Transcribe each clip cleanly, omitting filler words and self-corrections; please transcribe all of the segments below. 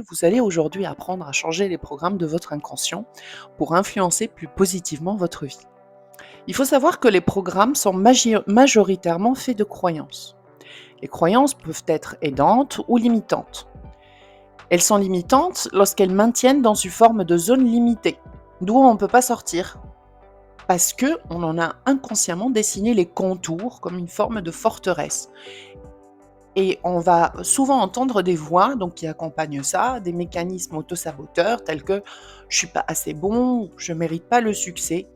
Vous allez aujourd'hui apprendre à changer les programmes de votre inconscient pour influencer plus positivement votre vie. Il faut savoir que les programmes sont majoritairement faits de croyances. Les croyances peuvent être aidantes ou limitantes. Elles sont limitantes lorsqu'elles maintiennent dans une forme de zone limitée, d'où on ne peut pas sortir, parce qu'on en a inconsciemment dessiné les contours comme une forme de forteresse. Et on va souvent entendre des voix donc qui accompagnent ça, des mécanismes autosaboteurs tels que je suis pas assez bon, je mérite pas le succès.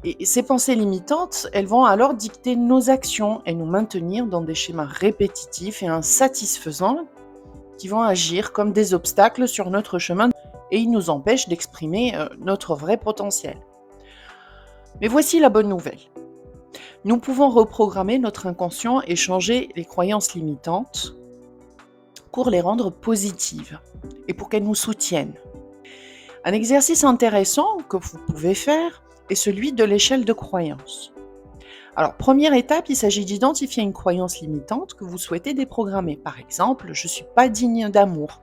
Et ces pensées limitantes, elles vont alors dicter nos actions et nous maintenir dans des schémas répétitifs et insatisfaisants qui vont agir comme des obstacles sur notre chemin et ils nous empêchent d'exprimer notre vrai potentiel. Mais voici la bonne nouvelle. Nous pouvons reprogrammer notre inconscient et changer les croyances limitantes pour les rendre positives et pour qu'elles nous soutiennent. Un exercice intéressant que vous pouvez faire est celui de l'échelle de croyances. Alors, première étape, il s'agit d'identifier une croyance limitante que vous souhaitez déprogrammer. Par exemple, je ne suis pas digne d'amour.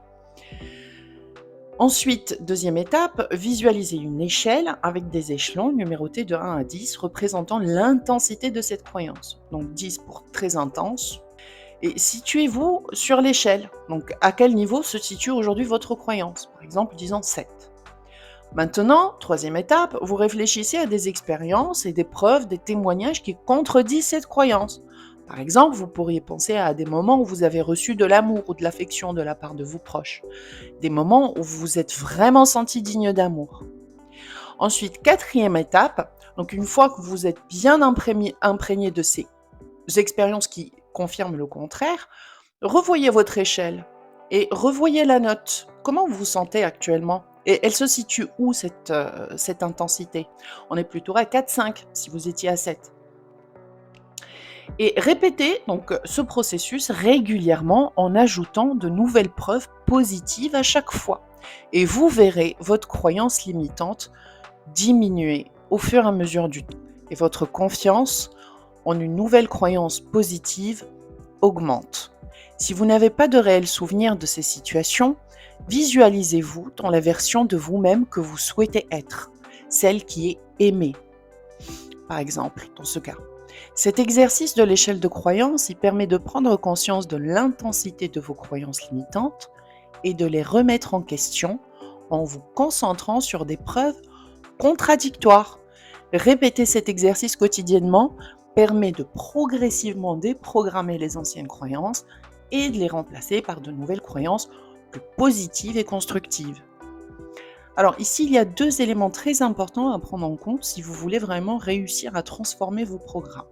Ensuite, deuxième étape, visualisez une échelle avec des échelons numérotés de 1 à 10 représentant l'intensité de cette croyance. Donc 10 pour très intense. Et situez-vous sur l'échelle. Donc à quel niveau se situe aujourd'hui votre croyance? Par exemple, disons 7. Maintenant, troisième étape, vous réfléchissez à des expériences et des preuves, des témoignages qui contredisent cette croyance. Par exemple, vous pourriez penser à des moments où vous avez reçu de l'amour ou de l'affection de la part de vos proches. Des moments où vous vous êtes vraiment senti digne d'amour. Ensuite, quatrième étape, donc une fois que vous êtes bien imprégné de ces expériences qui confirment le contraire, revoyez votre échelle et revoyez la note. Comment vous vous sentez actuellement? Et elle se situe où cette intensité? On est plutôt à 4-5 si vous étiez à 7. Et répétez donc ce processus régulièrement en ajoutant de nouvelles preuves positives à chaque fois. Et vous verrez votre croyance limitante diminuer au fur et à mesure du temps. Et votre confiance en une nouvelle croyance positive augmente. Si vous n'avez pas de réel souvenir de ces situations, visualisez-vous dans la version de vous-même que vous souhaitez être, celle qui est aimée, par exemple, dans ce cas. Cet exercice de l'échelle de croyance, il permet de prendre conscience de l'intensité de vos croyances limitantes et de les remettre en question en vous concentrant sur des preuves contradictoires. Répéter cet exercice quotidiennement permet de progressivement déprogrammer les anciennes croyances et de les remplacer par de nouvelles croyances plus positives et constructives. Alors ici, il y a 2 éléments très importants à prendre en compte si vous voulez vraiment réussir à transformer vos programmes.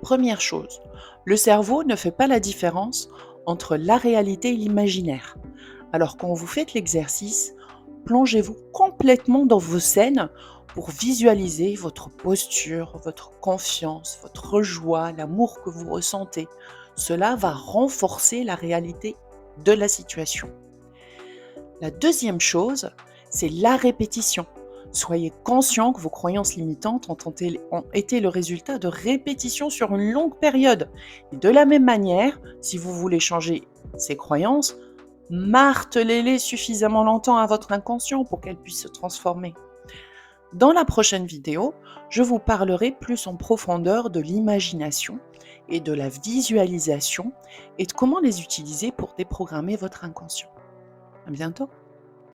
Première chose, le cerveau ne fait pas la différence entre la réalité et l'imaginaire. Alors quand vous faites l'exercice, plongez-vous complètement dans vos scènes pour visualiser votre posture, votre confiance, votre joie, l'amour que vous ressentez. Cela va renforcer la réalité de la situation. La deuxième chose, c'est la répétition. Soyez conscient que vos croyances limitantes ont été le résultat de répétitions sur une longue période. Et de la même manière, si vous voulez changer ces croyances, martelez-les suffisamment longtemps à votre inconscient pour qu'elles puissent se transformer. Dans la prochaine vidéo, je vous parlerai plus en profondeur de l'imagination et de la visualisation et de comment les utiliser pour déprogrammer votre inconscient. À bientôt!